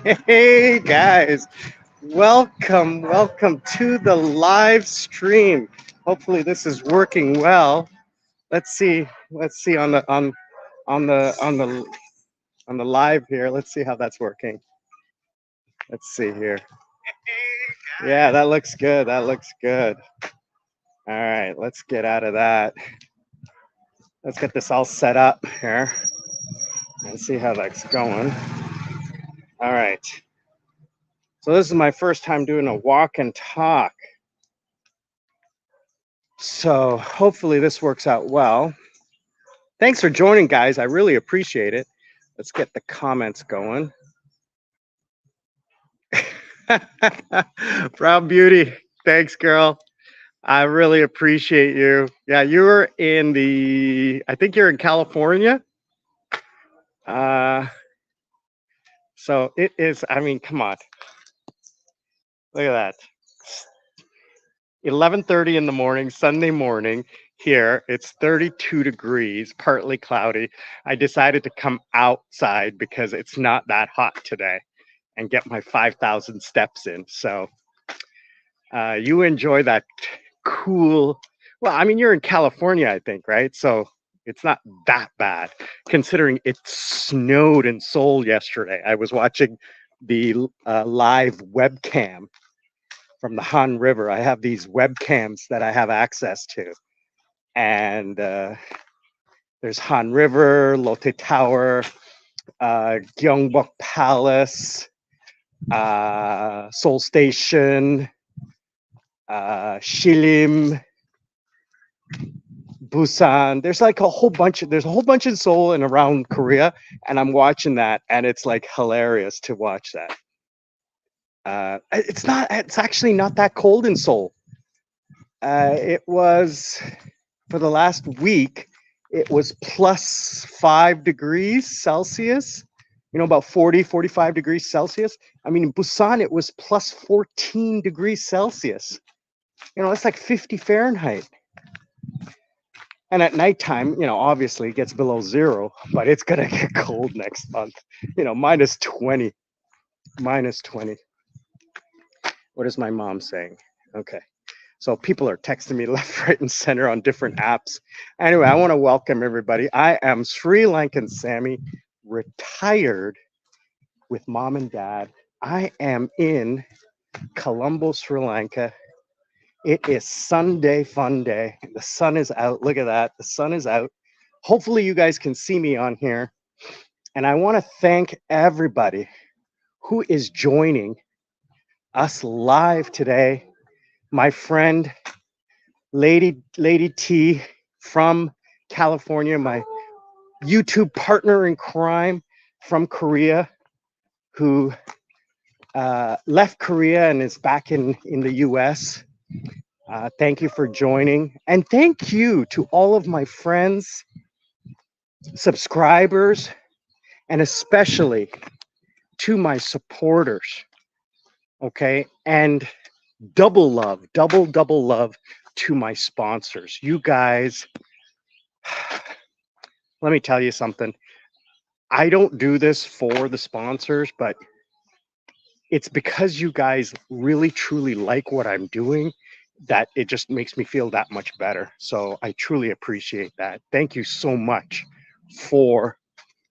Hey guys, welcome to the live stream. Hopefully this is working well. Let's see on the live here. Let's see how that's working. Let's see here. Yeah, that looks good. That looks good. All right, let's get out of that. Let's get this all set up here and see how that's going. All right. So this is my first time doing a walk and talk. So hopefully this works out well. Thanks for joining, guys. I really appreciate it. Let's get the comments going. Proud Beauty. Thanks, girl. I really appreciate you. Yeah, you're I think you're in California. So it is, I mean, come on. Look at that. 11:30 in the morning, Sunday morning. Here, it's 32 degrees, partly cloudy. I decided to come outside because it's not that hot today and get my 5,000 steps in. So you enjoy that cool. Well, I mean, you're in California, I think, right? So it's not that bad considering it snowed in Seoul yesterday. I was watching the live webcam from the Han River. I have these webcams that I have access to. And there's Han River, Lotte Tower, Gyeongbok Palace, Seoul Station, Shilim, Busan. There's like there's a whole bunch in Seoul and around Korea, and I'm watching that, and it's like hilarious to watch that. It's actually not that cold in Seoul. It was, for the last week, it was plus 5 degrees Celsius, about 40, 45 degrees Celsius. I mean, in Busan, it was plus 14 degrees Celsius. It's like 50 Fahrenheit. And at nighttime, obviously it gets below zero, but it's going to get cold next month. Minus 20. Minus 20. What is my mom saying? Okay. So people are texting me left, right, and center on different apps. Anyway, I want to welcome everybody. I am Sri Lankan Sammy, retired with mom and dad. I am in Colombo, Sri Lanka. It is Sunday fun day. The sun is out. Look at that. The sun is out. Hopefully you guys can see me on here. And I want to thank everybody who is joining us live today. My friend, Lady T from California, my YouTube partner in crime from Korea, who left Korea and is back in the US. Thank you for joining. And thank you to all of my friends, subscribers, and especially to my supporters. Okay. And double love to my sponsors. You guys, let me tell you something. I don't do this for the sponsors, but it's because you guys really truly like what I'm doing that it just makes me feel that much better. So I truly appreciate that. Thank you so much for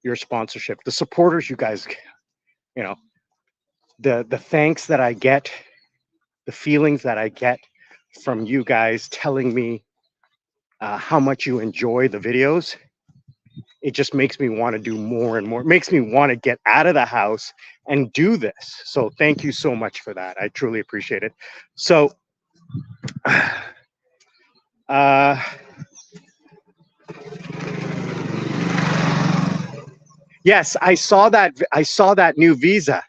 your sponsorship. The supporters, you guys, the thanks that I get, the feelings that I get from you guys telling me how much you enjoy the videos, it just makes me want to do more and more. It makes me want to get out of the house and do this. So thank you so much for that. I truly appreciate it. So yes, I saw that new visa.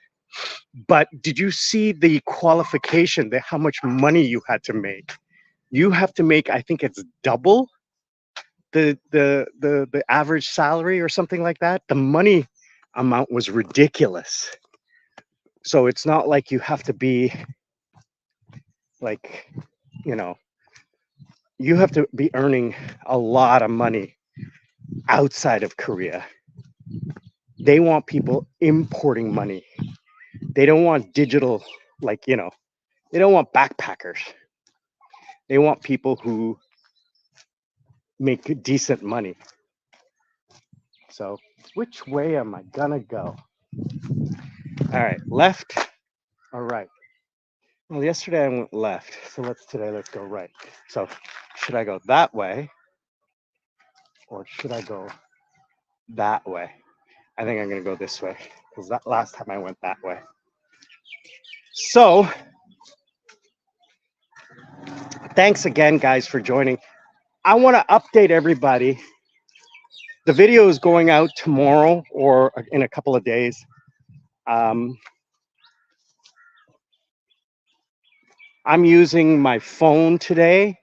But did you see the qualification, how much money you had to make? You have to make, I think it's double the average salary or something like that. The money amount was ridiculous. So it's not like you have to be like, you have to be earning a lot of money outside of Korea. They want people importing money. They don't want digital, like, you know, they don't want backpackers. They want people who make decent money. So which way am I gonna go? All right, left or right? Well, yesterday I went left, so let's go right. So should I go that way or should I go that way? I think I'm gonna go this way because that last time I went that way. So thanks again, guys, for joining. I want to update everybody. The video is going out tomorrow or in a couple of days. I'm using my phone today.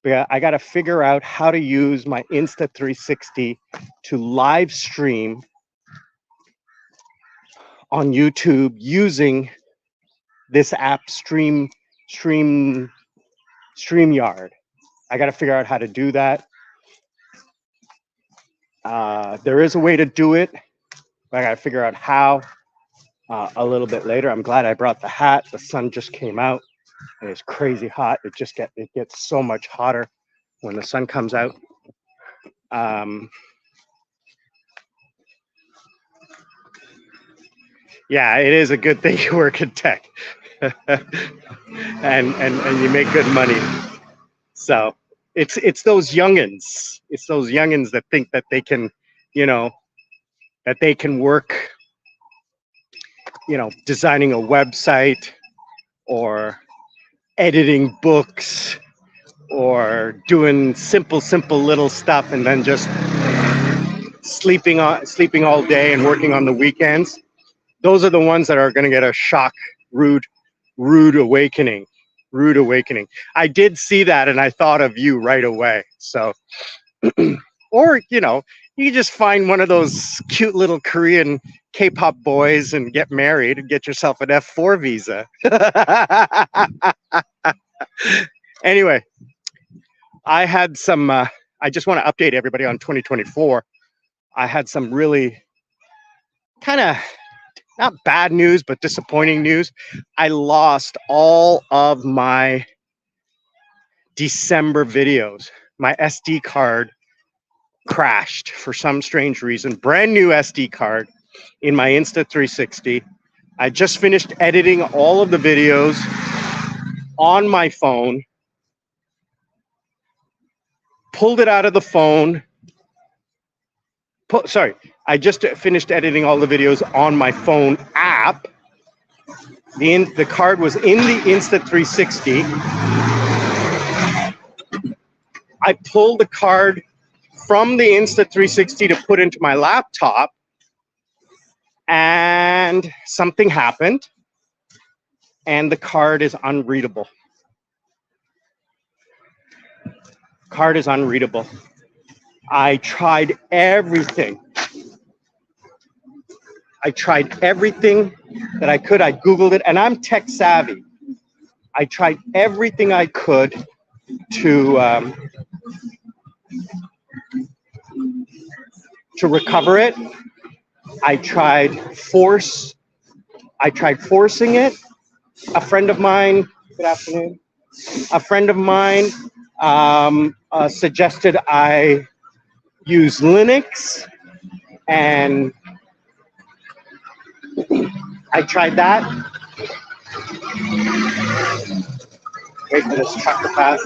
I got to figure out how to use my Insta360 to live stream on YouTube using this app StreamYard. I got to figure out how to do that. There is a way to do it, but I got to figure out how a little bit later. I'm glad I brought the hat. The sun just came out and it's crazy hot. It gets so much hotter when the sun comes out. Yeah, it is a good thing you work in tech and you make good money. So it's those youngins. It's those youngins that think that they can, you know, that they can work, you know, designing a website or editing books or doing simple little stuff and then just sleeping all day and working on the weekends. Those are the ones that are going to get a shock, rude awakening. I did see that and I thought of you right away. So, or, you know, you just find one of those cute little Korean K-pop boys and get married and get yourself an F4 visa. Anyway, I had some, I just want to update everybody on 2024. I had some really kind of not bad news, but disappointing news. I lost all of my December videos. My SD card crashed for some strange reason. Brand new SD card in my Insta360. I just finished editing all of the videos on my phone, pulled it out of the phone. I just finished editing all the videos on my phone app. The card was in the Insta360. I pulled the card from the Insta360 to put into my laptop, and something happened, and the card is unreadable. Card is unreadable. I tried everything. I tried everything that I could. I Googled it, and I'm tech savvy. I tried everything I could to recover it. I tried forcing it. A friend of mine, good afternoon. A friend of mine suggested I use Linux, and I tried that. Wait for this truck to pass.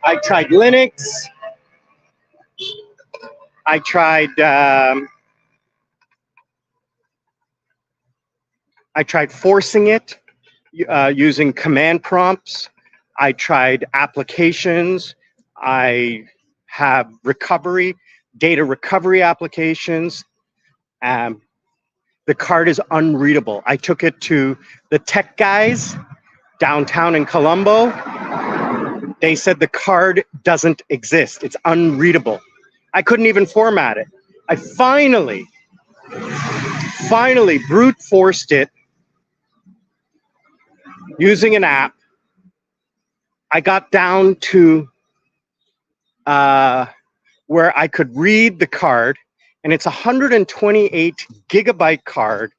I tried Linux. I tried forcing it using command prompts. I tried applications. I have data recovery applications. The card is unreadable. I took it to the tech guys downtown in Colombo. They said the card doesn't exist. It's unreadable. I couldn't even format it. I finally brute forced it using an app. I got down to where I could read the card, and it's a 128 gigabyte card,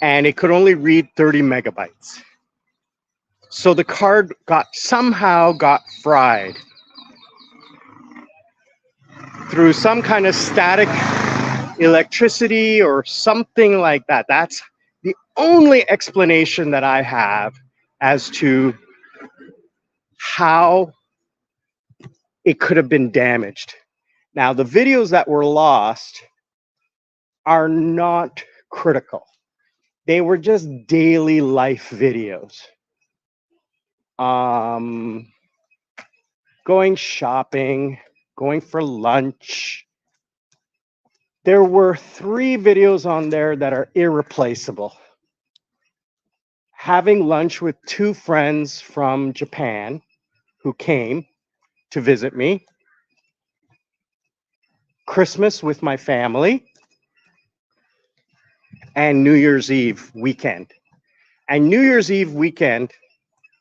and it could only read 30 megabytes. So the card somehow got fried through some kind of static electricity or something like that. That's the only explanation that I have as to how it could have been damaged. Now, the videos that were lost are not critical. They were just daily life videos. Going shopping, going for lunch. There were 3 videos on there that are irreplaceable. Having lunch with 2 friends from Japan who came to visit me. Christmas with my family. And New Year's Eve weekend. And New Year's Eve weekend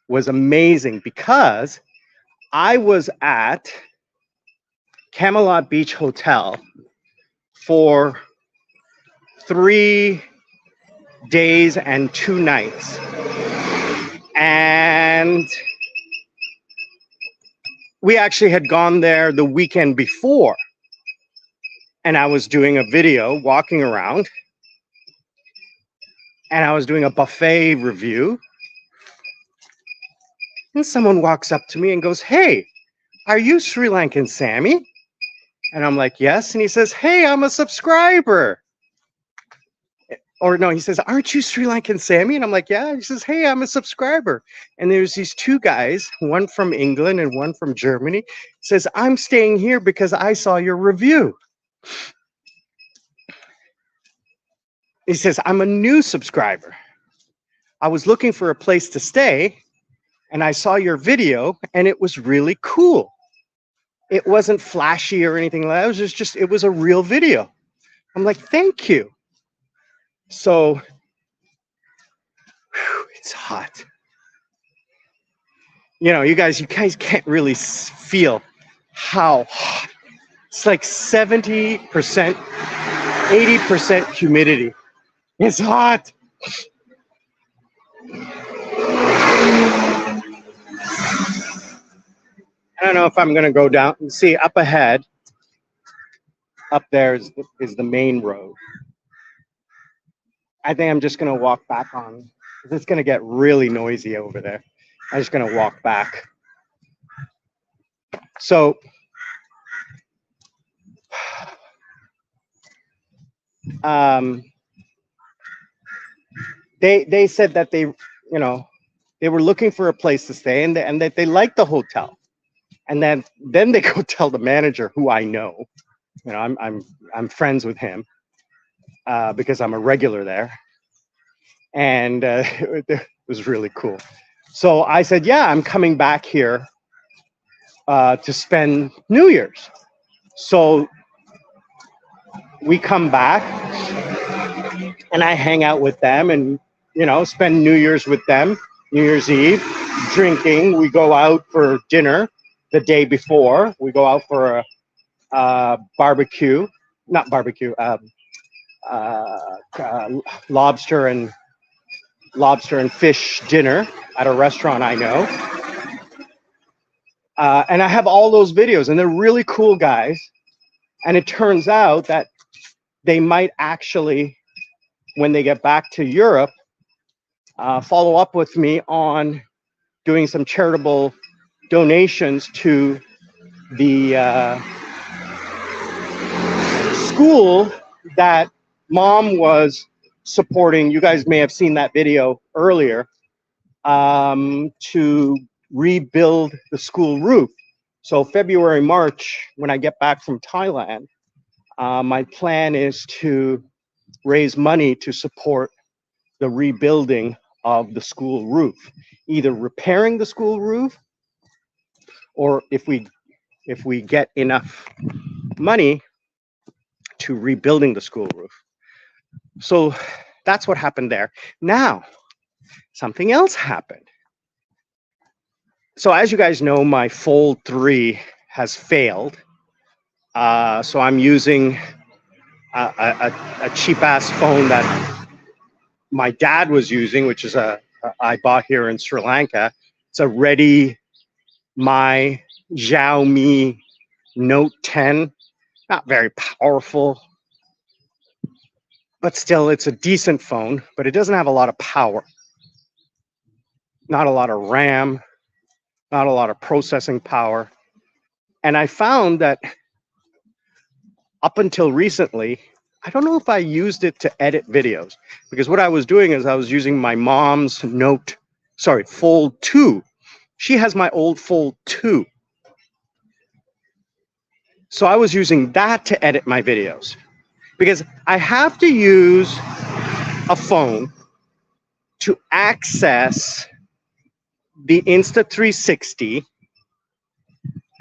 was amazing because I was at Camelot Beach Hotel for 3 days and 2 nights. And we actually had gone there the weekend before. And I was doing a video walking around. And I was doing a buffet review. And someone walks up to me and goes, "Hey, are you Sri Lankan Sammy?" And I'm like, "Yes." And he says, "Hey, I'm a subscriber." Or no, he says, "Aren't you Sri Lankan Sammy?" And I'm like, "Yeah." He says, "Hey, I'm a subscriber." And there's these 2 guys, one from England and one from Germany. He says, "I'm staying here because I saw your review." He says, "I'm a new subscriber. I was looking for a place to stay and I saw your video and it was really cool. It wasn't flashy or anything like that. It was just it was a real video." I'm like, "Thank you." So, it's hot. You guys can't really feel how hot. It's like 70%, 80% humidity. It's hot. I don't know if I'm going to go down and see up ahead. Up there is the main road. I think I'm just going to walk back on. It's going to get really noisy over there. I'm just going to walk back. So, they said that they were looking for a place to stay and that they liked the hotel. And then they go tell the manager, who I know. I'm friends with him because I'm a regular there. And it was really cool. So I said, "Yeah, I'm coming back here to spend New Year's." So we come back and I hang out with them and, spend New Year's with them, New Year's Eve, drinking. We go out for dinner the day before. We go out for a barbecue, not barbecue, lobster and fish dinner at a restaurant I know. And I have all those videos and they're really cool guys. And it turns out that they might actually, when they get back to Europe, follow up with me on doing some charitable donations to the school that Mom was supporting. You guys may have seen that video earlier, to rebuild the school roof. So February, March, when I get back from Thailand, my plan is to raise money to support the rebuilding of the school roof, either repairing the school roof, or if we get enough money, to rebuilding the school roof. So that's what happened there. Now, something else happened. So as you guys know, my Fold 3 has failed. So I'm using a cheap ass phone that my dad was using, which is I bought here in Sri Lanka. It's a Ready My Xiaomi Note 10. Not very powerful, but still it's a decent phone, but it doesn't have a lot of power. Not a lot of RAM, not a lot of processing power. And I found that up until recently, I don't know if I used it to edit videos, because what I was doing is I was using my mom's Fold 2. She has my old Fold 2. So I was using that to edit my videos, because I have to use a phone to access the Insta360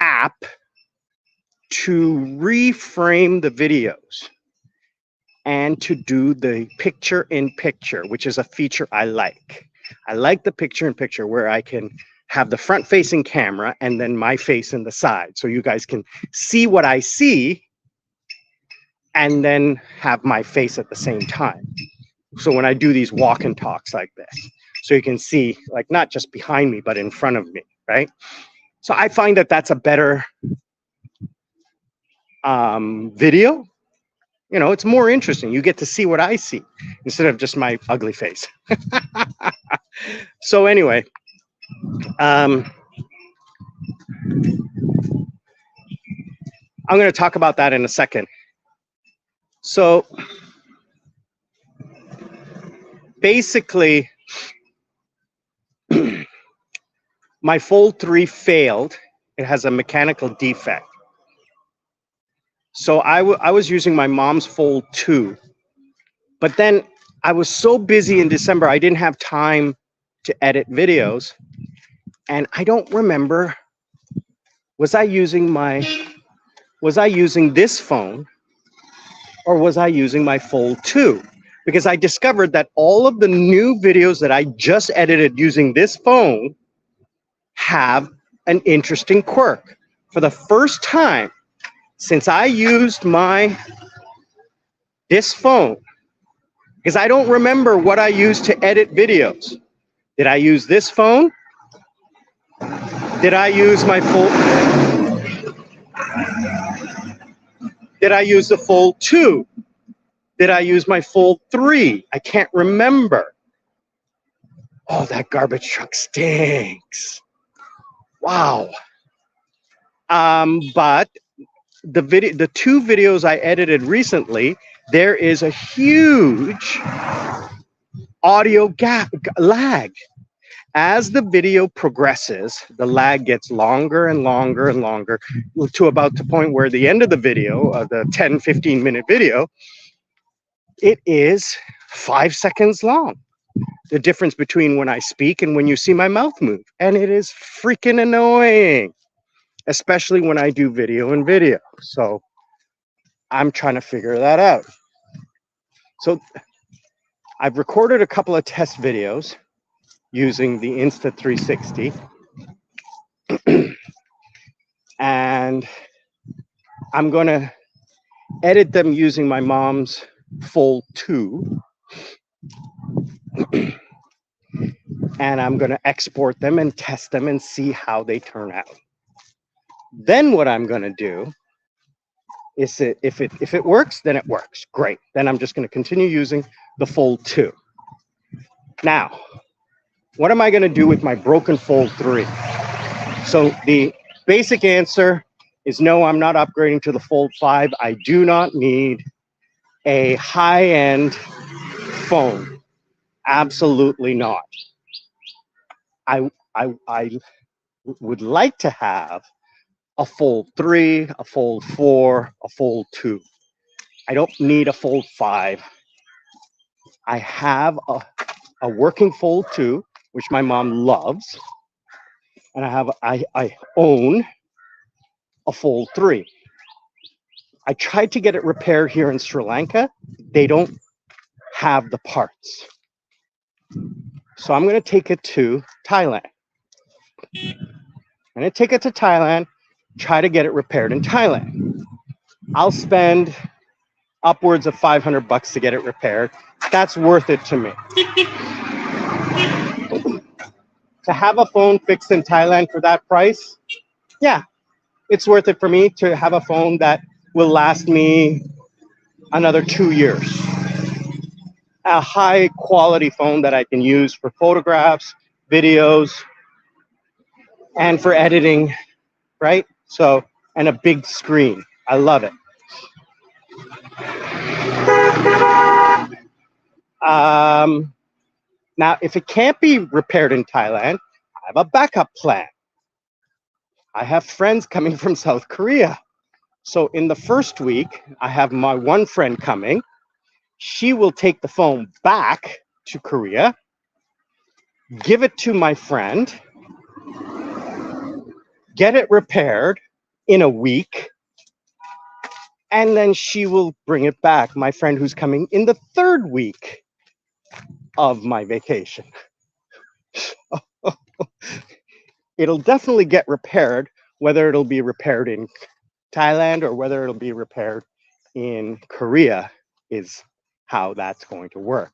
app to reframe the videos and to do the picture in picture, which is a feature I like. I like the picture in picture where I can have the front facing camera and then my face in the side, so you guys can see what I see and then have my face at the same time. So when I do these walk and talks like this, so you can see, like, not just behind me, but in front of me, right? So I find that that's a better video. You know, it's more interesting. You get to see what I see instead of just my ugly face. So anyway, I'm going to talk about that in a second. So basically, my Fold 3 failed. It has a mechanical defect. So I was using my mom's Fold 2, but then I was so busy in December, I didn't have time to edit videos. And I don't remember, was I using this phone or was I using my Fold 2? Because I discovered that all of the new videos that I just edited using this phone have an interesting quirk. For the first time since I used this phone, because I don't remember what I used to edit videos. Did I use this phone? Did I use my Fold? Did I use the Fold 2? Did I use my Fold 3? I can't remember. Oh, that garbage truck stinks. Wow. But the two videos I edited recently, there is a huge audio lag. As the video progresses, the lag gets longer and longer and longer to about the point where the end of the video, the 10, 15-minute video, it is 5 seconds long. The difference between when I speak and when you see my mouth move. And it is freaking annoying, especially when I do video and video. So I'm trying to figure that out. So I've recorded a couple of test videos using the Insta360. And I'm going to edit them using my mom's Fold 2. And I'm going to export them and test them and see how they turn out. Then what I'm going to do is if it works, then it works. Great. Then I'm just going to continue using the Fold 2. Now, what am I going to do with my broken Fold 3? So the basic answer is no, I'm not upgrading to the Fold 5. I do not need a high-end phone. Absolutely not. I would like to have a Fold 3, a Fold 4, a Fold 2. I don't need a Fold 5. I have a working Fold 2, which my mom loves. And I own a Fold 3. I tried to get it repaired here in Sri Lanka. They don't have the parts. So I'm going to take it to Thailand. I'm going to take it to Thailand, try to get it repaired in Thailand. I'll spend upwards of $500 to get it repaired. That's worth it to me. To have a phone fixed in Thailand for that price, yeah, it's worth it for me to have a phone that will last me another 2 years. A high quality phone that I can use for photographs, videos, and for editing, right? So, and a big screen. I love it. Now, if it can't be repaired in Thailand, I have a backup plan. I have friends coming from South Korea. So in the first week, I have my one friend coming. She will take the phone back to Korea, give it to my friend, get it repaired in a week, and then she will bring it back. My friend who's coming in the third week of my vacation. It'll definitely get repaired, whether it'll be repaired in Thailand or whether it'll be repaired in Korea is how that's going to work.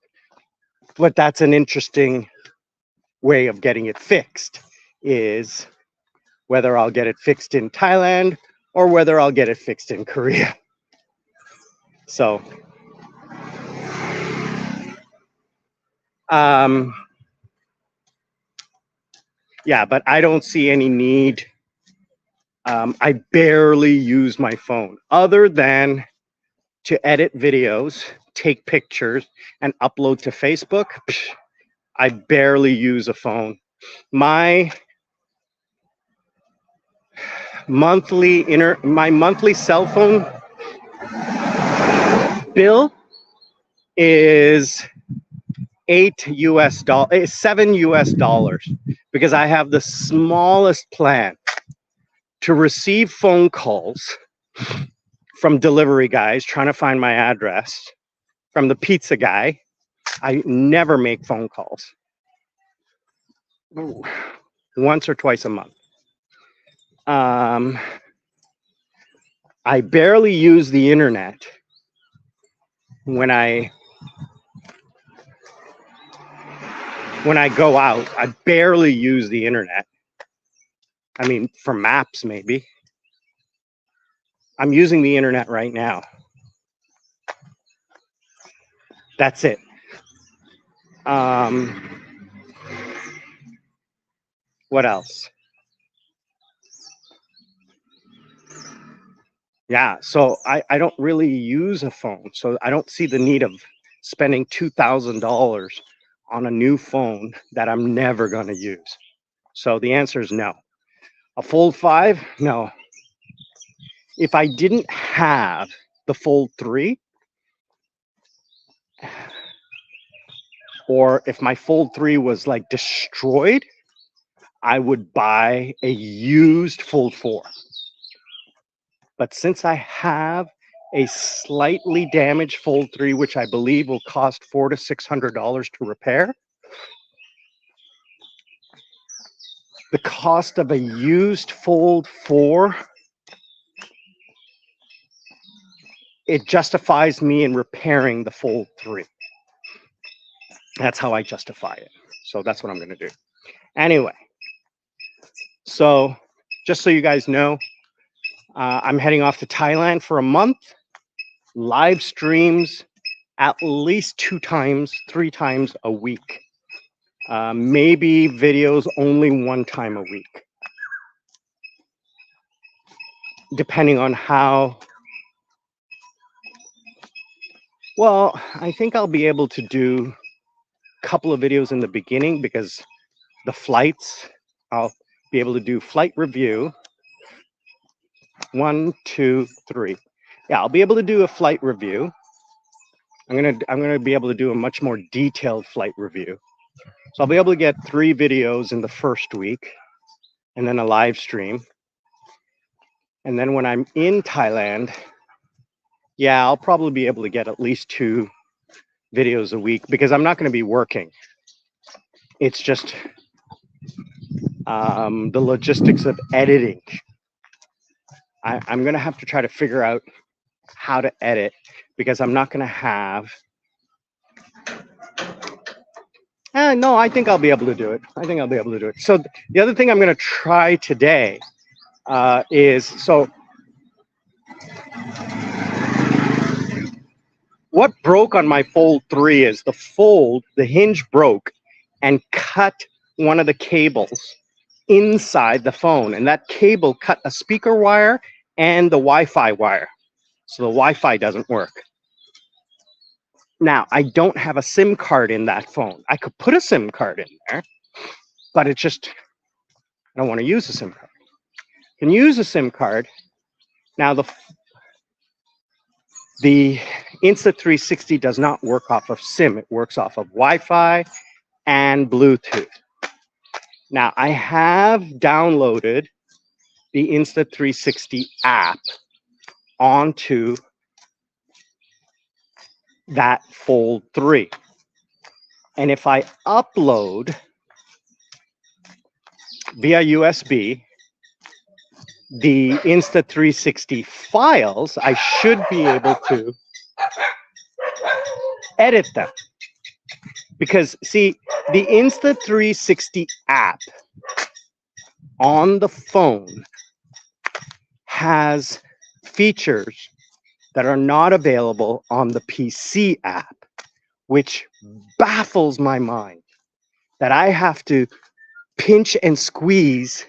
But that's an interesting way of getting it fixed, is whether I'll get it fixed in Thailand or whether I'll get it fixed in Korea. So, yeah, but I don't see any need. I barely use my phone other than to edit videos, take pictures, and upload to Facebook. I barely use a phone. My monthly cell phone bill is $7 US, because I have the smallest plan to receive phone calls from delivery guys trying to find my address, from the pizza guy. I never make phone calls. Once or twice a month. I barely use the internet when I go out. I barely use the internet. I mean, for maps, maybe. I'm using the internet right now. That's it. What else? Yeah, so I don't really use a phone, so I don't see the need of spending $2,000 on a new phone that I'm never going to use. So the answer is no. A Fold 5? No. If I didn't have the Fold 3, or if my Fold 3 was like destroyed, I would buy a used Fold 4. But since I have a slightly damaged Fold 3, which I believe will cost $400 to $600 to repair, the cost of a used Fold 4, it justifies me in repairing the Fold 3. That's how I justify it. So that's what I'm going to do. Anyway, so just so you guys know, I'm heading off to Thailand for a month. Live streams at least 2 times, 3 times a week. Maybe videos only 1 time a week, depending on how. Well, I think I'll be able to do a couple of videos in the beginning, because the flights, I'll be able to do flight review. 1, 2, 3. Yeah, I'll be able to do a flight review. I'm gonna be able to do a much more detailed flight review. So I'll be able to get 3 videos in the first week, and then a live stream. And then when I'm in Thailand, yeah, I'll probably be able to get at least 2 videos a week, because I'm not going to be working. It's just the logistics of editing. I'm going to have to try to figure out how to edit because I'm not going to have. No, I think I'll be able to do it. I think I'll be able to do it. So the other thing I'm going to try today is what broke on my Fold 3 is the hinge broke and cut one of the cables inside the phone. And that cable cut a speaker wire and the Wi-Fi wire. So the Wi-Fi doesn't work. Now, I don't have a SIM card in that phone. I could put a SIM card in there, but it's just, I don't want to use a SIM card. I can use a SIM card. Now, the Insta360 does not work off of SIM. It works off of Wi-Fi and Bluetooth. Now, I have downloaded the Insta360 app onto that Fold 3. And if I upload via USB the Insta360 files, I should be able to edit them. Because, see, the Insta360 app on the phone has features that are not available on the PC app, which baffles my mind that I have to pinch and squeeze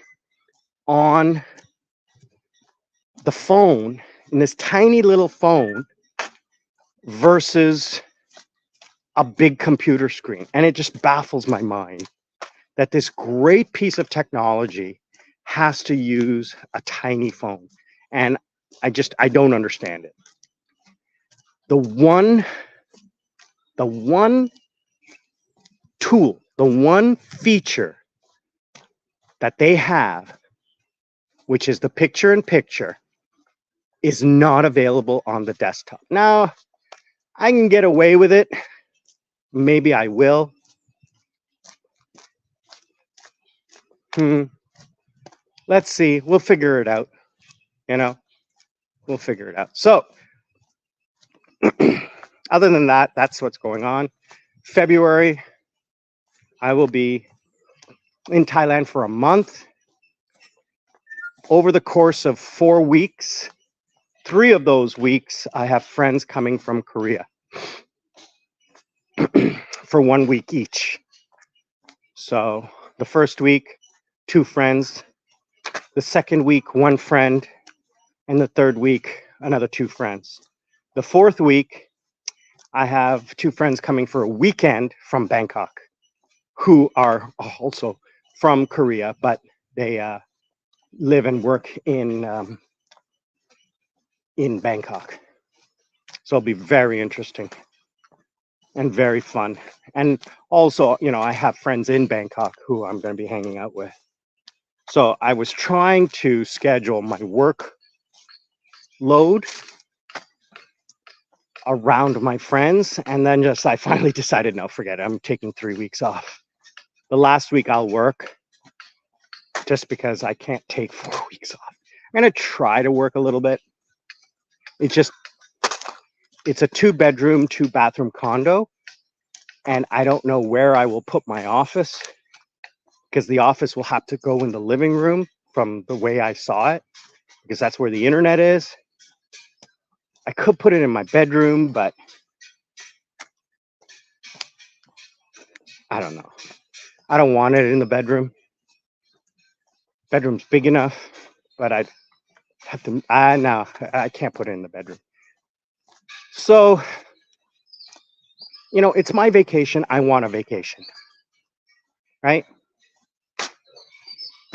on the phone, in this tiny little phone, versus a big computer screen. And it just baffles my mind that this great piece of technology has to use a tiny phone. And I don't understand it. The one tool, the one feature that they have, which is the picture-in-picture, is not available on the desktop. Now, I can get away with it. Maybe I will. Let's see. We'll figure it out. We'll figure it out. So, other than that, that's what's going on. February, I will be in Thailand for a month. Over the course of 4 weeks, 3 of those weeks, I have friends coming from Korea for 1 week each. So the first week, 2 friends. The second week, 1 friend. And the third week, another 2 friends. The fourth week, I have 2 friends coming for a weekend from Bangkok, who are also from Korea, but they live and work in Bangkok. So it'll be very interesting and very fun. And also, I have friends in Bangkok who I'm going to be hanging out with. So I was trying to schedule my work load around my friends, and then I finally decided, no, forget it. I'm taking 3 weeks off. The last week I'll work, just because I can't take 4 weeks off. I'm going to try to work a little bit. It's a 2-bedroom, 2-bathroom condo, and I don't know where I will put my office, because the office will have to go in the living room from the way I saw it, because that's where the internet is. I could put it in my bedroom, but I don't know. I don't want it in the bedroom. Bedroom's big enough, but I'd have to, no, I can't put it in the bedroom. So, it's my vacation. I want a vacation, right?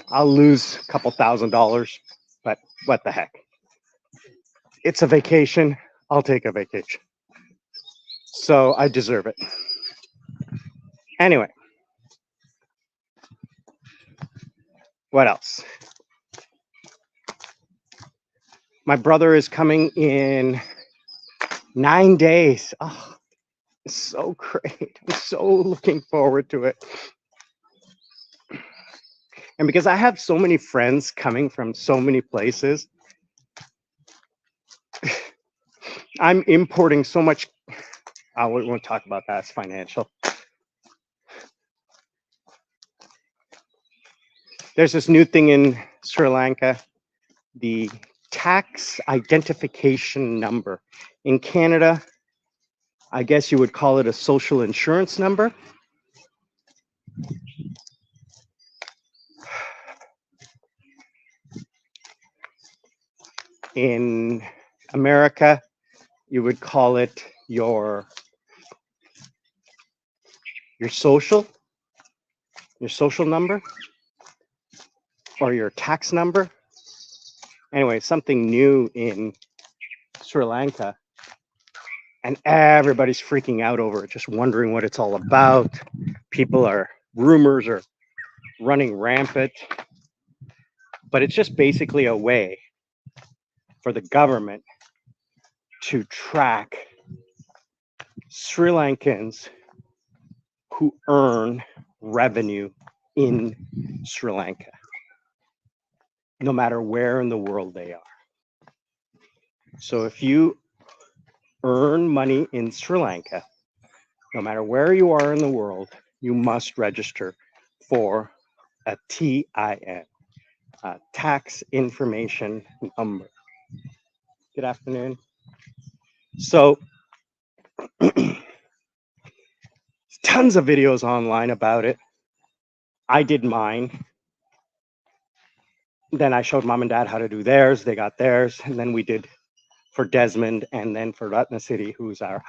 I'll lose a couple $1,000, but what the heck? It's a vacation. I'll take a vacation. So I deserve it. Anyway, what else? My brother is coming in 9 days. Oh, it's so great. I'm so looking forward to it. And because I have so many friends coming from so many places, I'm importing so much. We won't talk about that. It's financial. There's this new thing in Sri Lanka, the tax identification number. In Canada, I guess you would call it a social insurance number. In America, you would call it your social number or your tax number. Anyway, something new in Sri Lanka, and everybody's freaking out over it, just wondering what it's all about. Rumors are running rampant, but it's just basically a way for the government to track Sri Lankans who earn revenue in Sri Lanka, no matter where in the world they are. So if you earn money in Sri Lanka, no matter where you are in the world, you must register for a TIN, tax information number. Good afternoon. So tons of videos online about it. I did mine. Then I showed mom and dad how to do theirs. They got theirs. And then we did for Desmond and then for Ratna City, who's our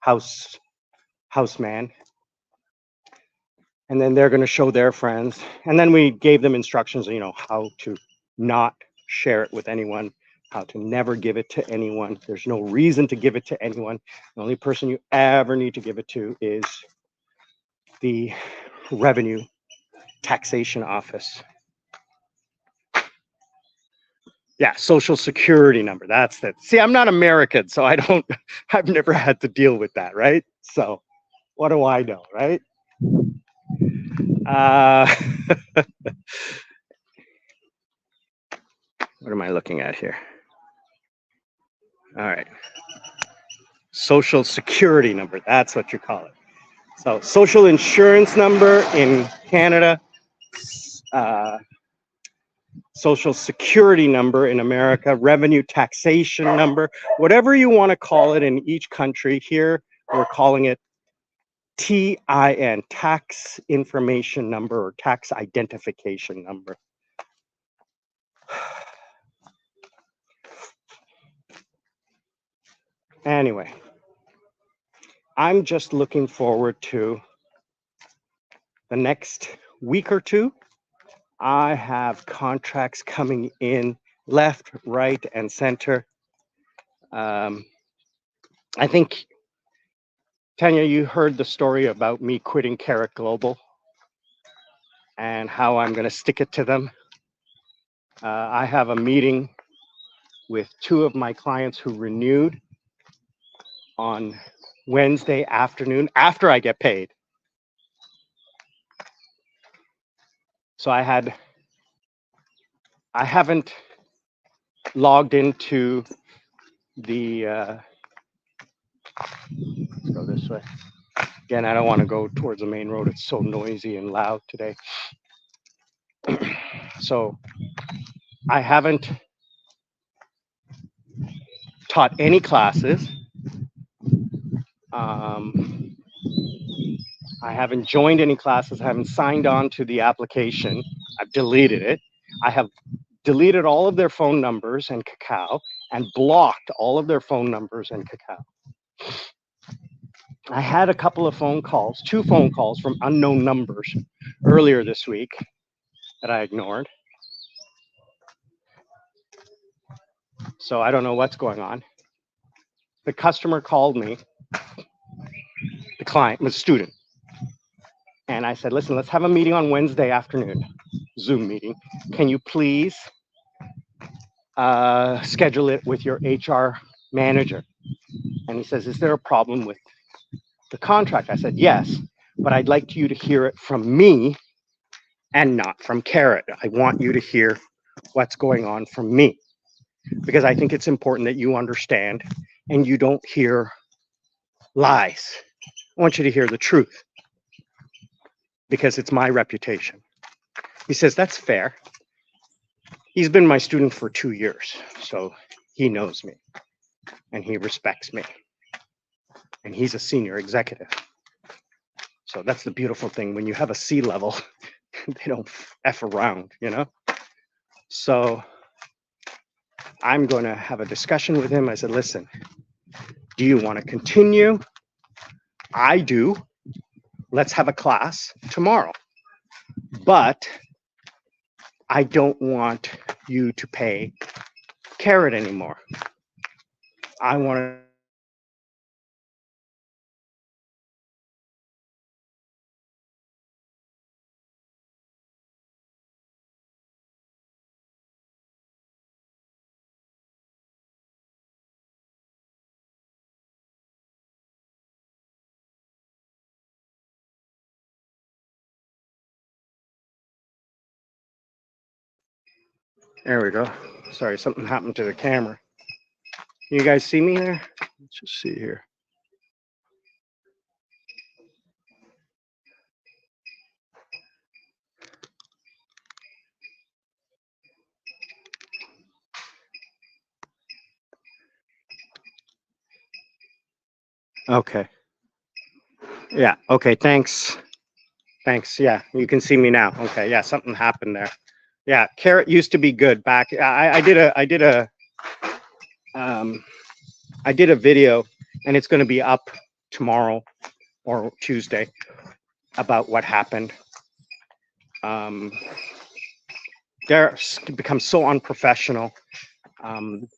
houseman. And then they're going to show their friends. And then we gave them instructions, how to not share it with anyone, how to never give it to anyone. There's no reason to give it to anyone. The only person you ever need to give it to is the revenue taxation office. Yeah, social security number. That's that. See, I'm not American, so I've never had to deal with that, right? So what do I know, right? What am I looking at here? All right. Social security number. That's what you call it. So social insurance number in Canada, social security number in America, revenue taxation number, whatever you want to call it in each country. Here, we're calling it TIN, tax information number or tax identification number. Anyway, I'm just looking forward to the next week or two. I have contracts coming in left, right, and center. I think, Tanya, you heard the story about me quitting Carrot Global and how I'm going to stick it to them. I have a meeting with 2 of my clients who renewed on Wednesday afternoon after I get paid. So I haven't logged into the, let's go this way. Again, I don't want to go towards the main road. It's so noisy and loud today. So I haven't taught any classes. I haven't joined any classes. I haven't signed on to the application. I've deleted it. I have deleted all of their phone numbers and Kakao and blocked all of their phone numbers and Kakao. I had a couple of phone calls, 2 phone calls from unknown numbers earlier this week that I ignored. So I don't know what's going on. The customer called me, the client, the student. And I said, listen, let's have a meeting on Wednesday afternoon, Zoom meeting. Can you please schedule it with your HR manager? And he says, is there a problem with the contract? I said, yes, but I'd like you to hear it from me and not from Carrot. I want you to hear what's going on from me, because I think it's important that you understand and you don't hear lies. I want you to hear the truth because it's my reputation. He says, that's fair. He's been my student for 2 years, so he knows me and he respects me. And he's a senior executive. So that's the beautiful thing. When you have a C level, they don't F around, you know? So I'm going to have a discussion with him. I said, listen, do you want to continue? I do. Let's have a class tomorrow. But I don't want you to pay Carrot anymore. I want to. There we go. Sorry, something happened to the camera. You guys see me there? Let's just see here. Okay. Yeah. Okay. Thanks. Thanks. Yeah. You can see me now. Okay. Yeah. Something happened there. Yeah. Carrot used to be good back. I did a video, and it's going to be up tomorrow or Tuesday about what happened. They're become so unprofessional.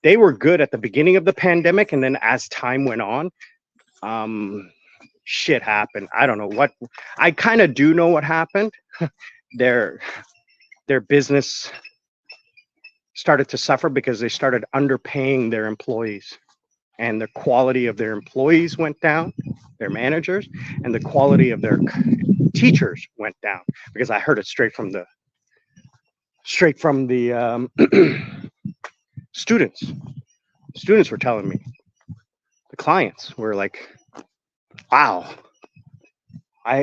They were good at the beginning of the pandemic, and then as time went on, shit happened. I don't know what. I kind of do know what happened. Their business started to suffer because they started underpaying their employees, and the quality of their employees went down, their managers, and the quality of their teachers went down, because I heard it straight from the students. Students were telling me, the clients were like, wow,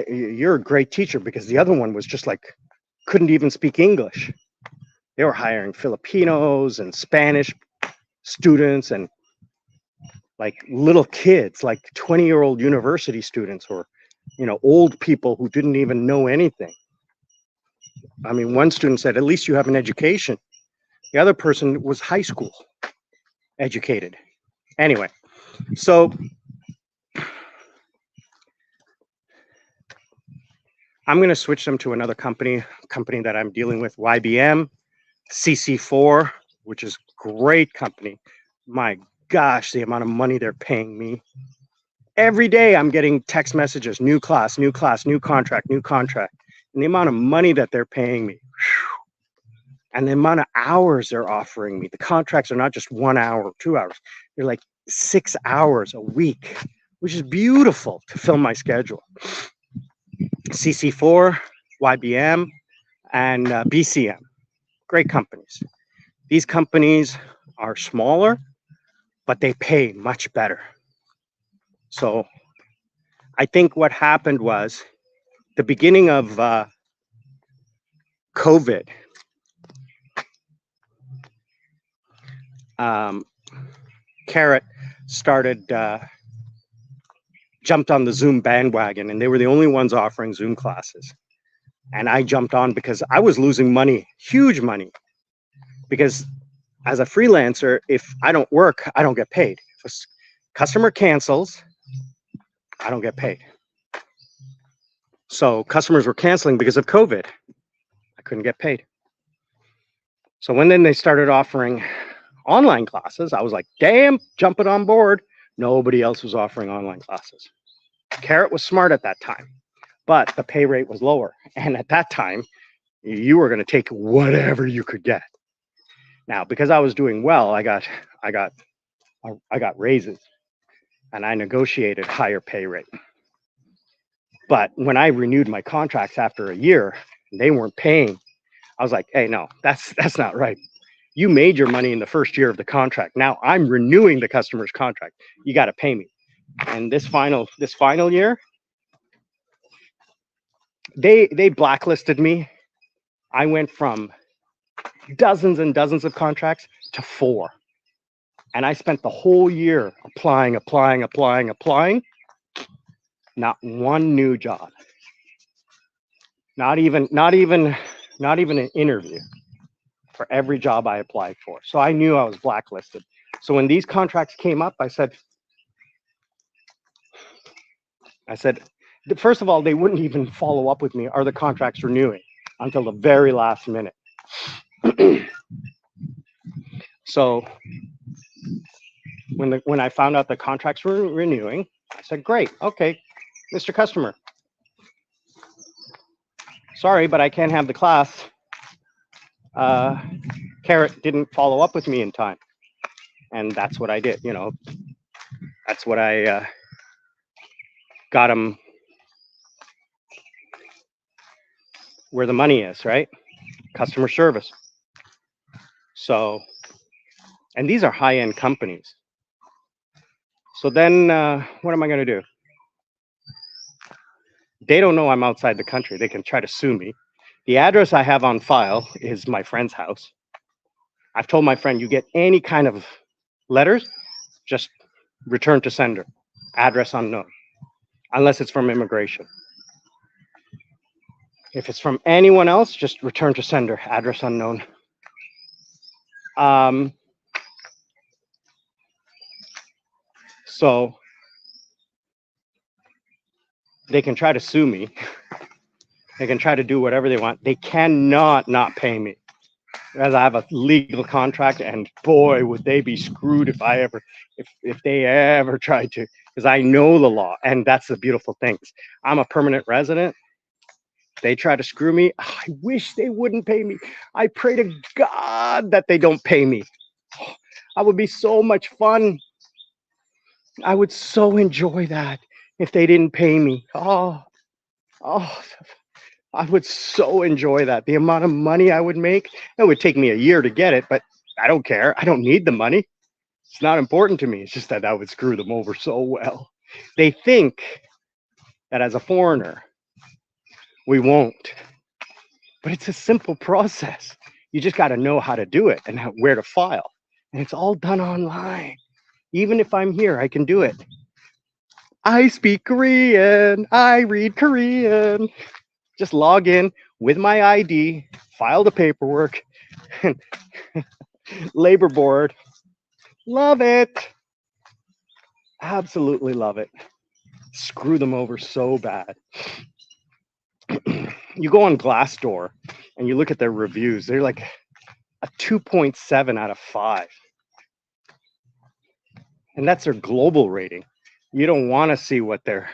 you're a great teacher, because the other one was just like, couldn't even speak English. They were hiring Filipinos and Spanish students, and like little kids, like 20-year-old university students, or old people who didn't even know anything. I mean, one student said, at least you have an education. The other person was high school educated. Anyway, so I'm going to switch them to another company that I'm dealing with, YBM, CC4, which is great company. My gosh, the amount of money they're paying me. Every day I'm getting text messages, new class, new contract, new contract. And the amount of money that they're paying me. And the amount of hours they're offering me. The contracts are not just 1 hour, 2 hours. They're like 6 hours a week, which is beautiful to fill my schedule. CC4, YBM, and BCM. Great companies. These companies are smaller, but they pay much better. So I think what happened was the beginning of COVID, Carrot started, jumped on the Zoom bandwagon, and they were the only ones offering Zoom classes. And I jumped on because I was losing money, huge money, because as a freelancer, if I don't work, I don't get paid. If a customer cancels, I don't get paid. So customers were canceling because of COVID. I couldn't get paid. So when then they started offering online classes, I was like, damn, jumping on board. Nobody else was offering online classes. Carrot was smart at that time, but the pay rate was lower. And at that time, you were going to take whatever you could get. Now, because I was doing well, I got raises, and I negotiated higher pay rate. But when I renewed my contracts after a year, they weren't paying. I was like, hey, no, that's not right. You made your money in the first year of the contract. Now I'm renewing the customer's contract. You got to pay me. And this final year, they blacklisted me. I went from dozens and dozens of contracts to 4. And I spent the whole year applying. Not one new job. Not even an interview for every job I applied for. So I knew I was blacklisted. So when these contracts came up, I said, first of all, they wouldn't even follow up with me. Are the contracts renewing? Until the very last minute. So when I found out the contracts were renewing, I said, great, okay, Mr. Customer, sorry, but I can't have the class. Carrot didn't follow up with me in time. And that's what I did, you know. That's what I got him where the money is, right? Customer service. So, and these are high-end companies. So then what am I going to do? They don't know I'm outside the country. They can try to sue me. The address I have on file is my friend's house. I've told my friend, you get any kind of letters, just return to sender, address unknown, unless it's from immigration. If it's from anyone else, just return to sender, address unknown. So they can try to sue me. They can try to do whatever they want. They cannot not pay me, as I have a legal contract. And boy, would they be screwed if they ever tried to, because I know the law. And that's the beautiful thing. I'm a permanent resident. They try to screw me. I wish they wouldn't pay me. I pray to God that they don't pay me. I would be so much fun. I would so enjoy that if they didn't pay me. Oh, I would so enjoy that. The amount of money I would make. It would take me a year to get it, but I don't care. I don't need the money. It's not important to me. It's just that I would screw them over so well. They think that as a foreigner, we won't. But it's a simple process. You just got to know how to do it and where to file. And it's all done online. Even if I'm here, I can do it. I speak Korean. I read Korean. Just log in with my ID, file the paperwork, labor board. Love it. Absolutely love it. Screw them over so bad. You go on Glassdoor and you look at their reviews. They're like a 2.7 out of 5. And that's their global rating. You don't want to see what they're...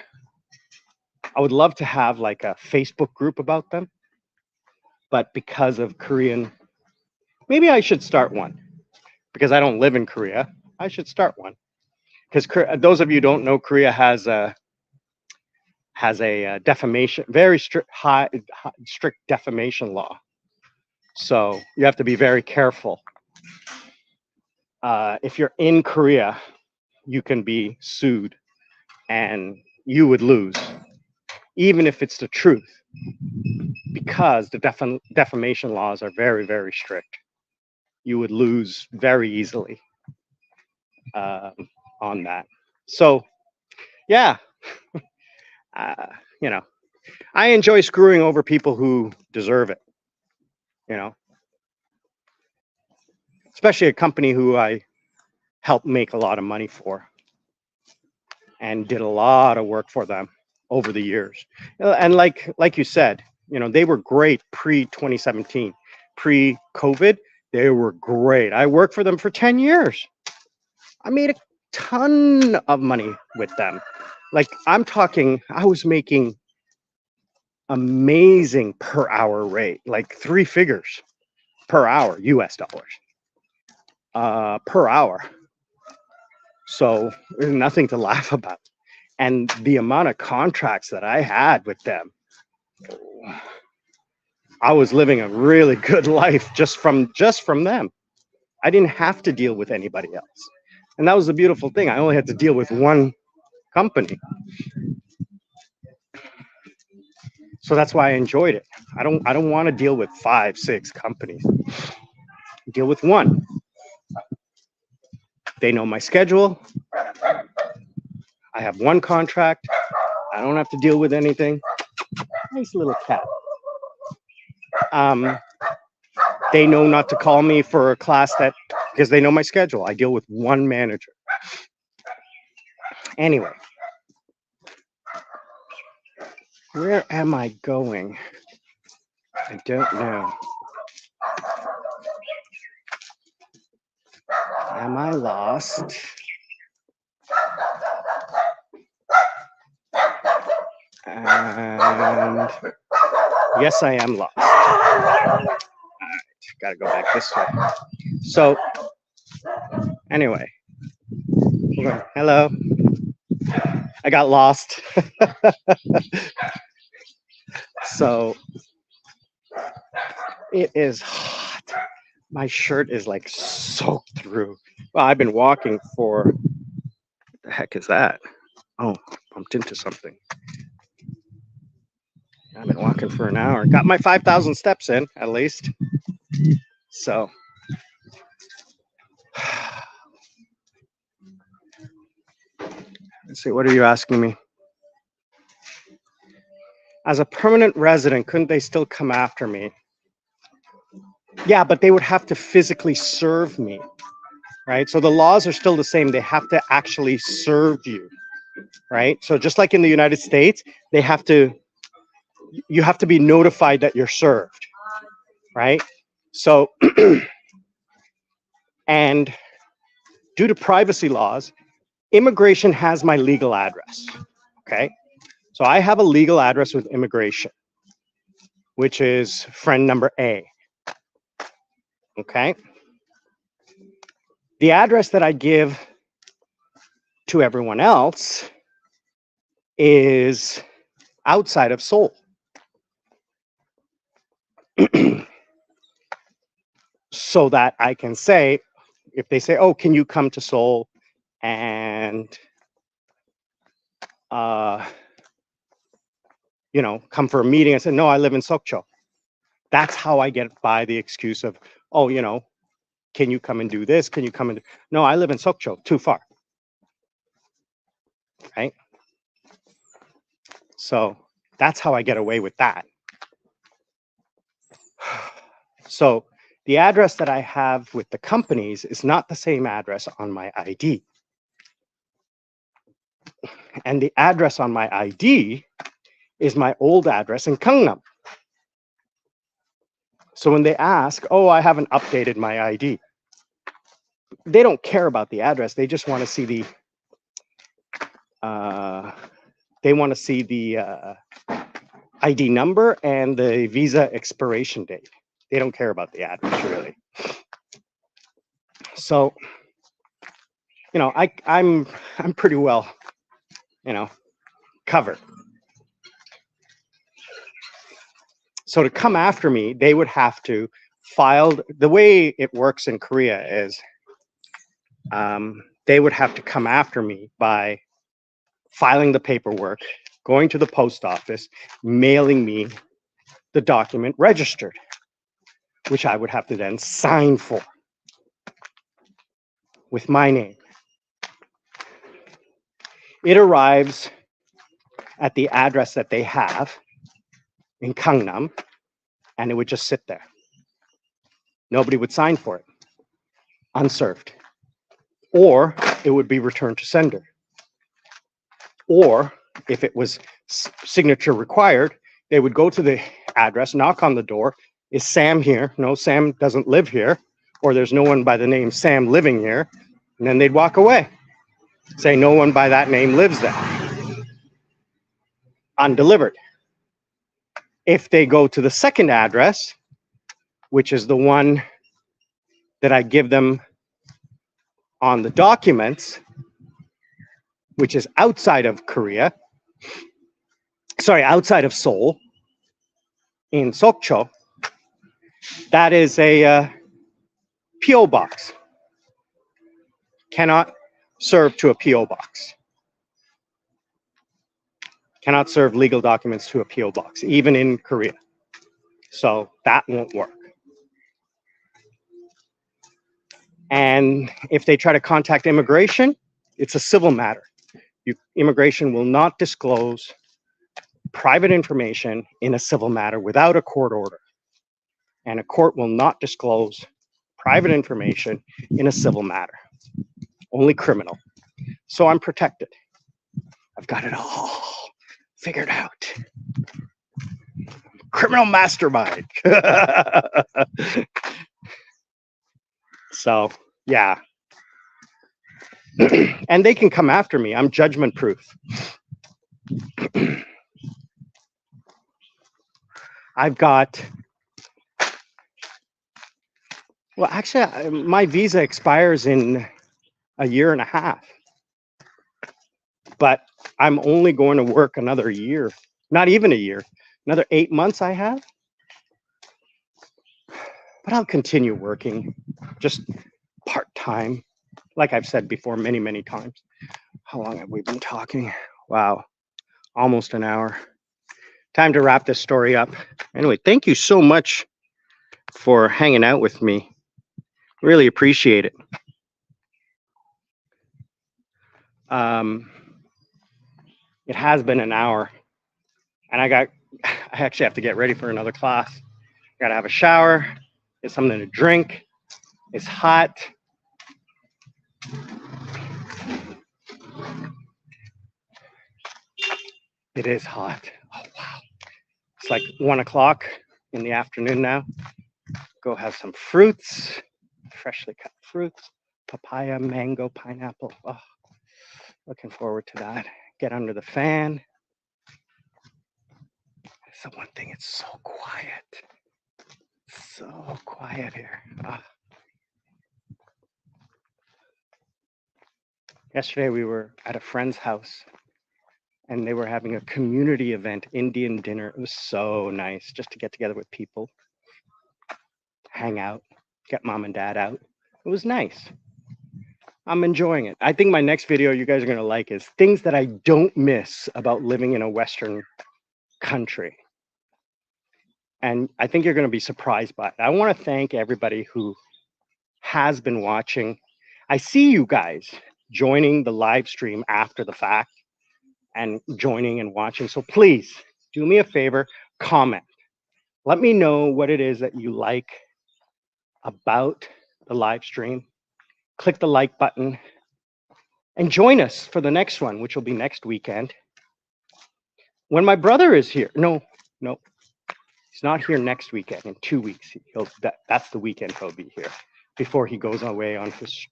I would love to have like a Facebook group about them, but because of Korean, maybe I should start one. Because I don't live in Korea, I should start one. Because those of you who don't know, Korea has a defamation, very strict defamation law. So you have to be very careful. If you're in Korea, you can be sued, and you would lose. Even if it's the truth, because the defamation laws are very, very strict. You would lose very easily on that. So, yeah, you know, I enjoy screwing over people who deserve it, you know, especially a company who I helped make a lot of money for and did a lot of work for them over the years. And like you said, you know, they were great pre-2017, pre-COVID. They were great. I worked for them for 10 years. I made a ton of money with them. Like, I'm talking, I was making amazing per hour rate, like 3 figures per hour, US dollars, per hour. So there's nothing to laugh about. And the amount of contracts that I had with them, I was living a really good life just from them. I didn't have to deal with anybody else. And that was the beautiful thing. I only had to deal with one company. So that's why I enjoyed it. I don't want to deal with 5, 6 companies. Deal with one. They know my schedule. I have one contract. I don't have to deal with anything. Nice little cat. They know not to call me for a class because they know my schedule. I deal with one manager. Anyway, where am I going? I don't know. Am I lost? And yes, I am lost. All right, gotta go back this way. So, anyway, hello. I got lost. So, it is hot. My shirt is like soaked through. Well, I've been walking for, what the heck is that? Oh, bumped into something. I've been walking for an hour. Got my 5,000 steps in, at least. So, let's see, what are you asking me? As a permanent resident, couldn't they still come after me? Yeah, but they would have to physically serve me, right? So the laws are still the same. They have to actually serve you, right? So just like in the United States, you have to be notified that you're served, right? So, and due to privacy laws, immigration has my legal address, okay? So I have a legal address with immigration, which is friend number A, okay? The address that I give to everyone else is outside of Seoul. So that I can say, if they say, oh, can you come to Seoul and, you know, come for a meeting? I said, no, I live in Sokcho. That's how I get by the excuse of, oh, you know, can you come and do this? Can you come and do? No, I live in Sokcho, too far. Right? So that's how I get away with that. So the address that I have with the companies is not the same address on my ID. And the address on my ID is my old address in Gangnam. So when they ask, oh, I haven't updated my ID, they don't care about the address. They just want to see the, ID number and the visa expiration date. They don't care about the address, really. So, you know, I'm pretty well, you know, covered. So to come after me, they would have to file. The way it works in Korea is they would have to come after me by filing the paperwork, going to the post office, mailing me the document registered, which I would have to then sign for with my name. It arrives at the address that they have in Gangnam, and it would just sit there. Nobody would sign for it, unserved. Or it would be returned to sender. Or if it was signature required, they would go to the address, knock on the door. Is Sam here? No, Sam doesn't live here. Or there's no one by the name Sam living here. And then they'd walk away. Say no one by that name lives there. Undelivered. If they go to the second address, which is the one that I give them on the documents, which is outside of Korea, outside of Seoul, in Sokcho, that is a P.O. box. Cannot serve to a P.O. box. Cannot serve legal documents to a P.O. box, even in Korea. So that won't work. And if they try to contact immigration, it's a civil matter. Immigration will not disclose private information in a civil matter without a court order. And a court will not disclose private information in a civil matter, only criminal. So I'm protected. I've got it all figured out. Criminal mastermind. So, yeah. And they can come after me. I'm judgment proof. I've got, well, actually, my visa expires in a year and a half. But I'm only going to work another year, not even a year, another 8 months I have. But I'll continue working, just part-time, like I've said before many, many times. How long have we been talking? Wow, almost an hour. Time to wrap this story up. Anyway, thank you so much for hanging out with me. Really appreciate it. It has been an hour, and I actually have to get ready for another class. I gotta have a shower, get something to drink. It's hot. It is hot. Oh, wow. It's like 1 o'clock in the afternoon now. Go have some fruits, freshly cut fruits, papaya, mango, pineapple. Oh, looking forward to that. Get under the fan. That's the one thing, it's so quiet. So quiet here. Yesterday we were at a friend's house and they were having a community event, Indian dinner. It was so nice just to get together with people, hang out, get mom and dad out. It was nice. I'm enjoying it. I think my next video you guys are going to like is things that I don't miss about living in a Western country. And I think you're going to be surprised by it. I want to thank everybody who has been watching. I see you guys joining the live stream after the fact and joining and watching. So please do me a favor, comment. Let me know what it is that you like about the live stream. Click the like button and join us for the next one, which will be next weekend. When my brother is here. No, he's not here next weekend. In 2 weeks, that's the weekend he'll be here before he goes away on his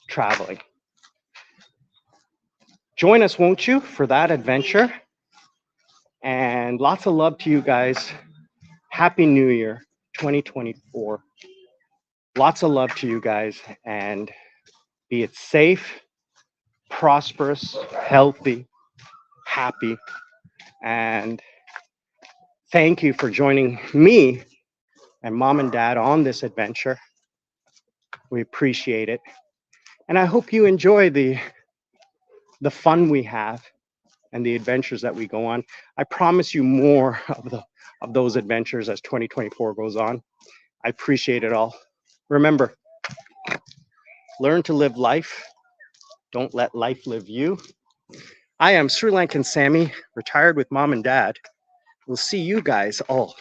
traveling. Join us, won't you, for that adventure? And lots of love to you guys. Happy New Year 2024. Lots of love to you guys, and be it safe, prosperous, healthy, happy. And thank you for joining me and mom and dad on this adventure. We appreciate it. And I hope you enjoy the fun we have and the adventures that we go on. I promise you more of those adventures as 2024 goes on. I appreciate it all. Remember, learn to live life. Don't let life live you. I am Sri Lankan Sammy, retired with mom and dad. We'll see you guys all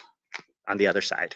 on the other side.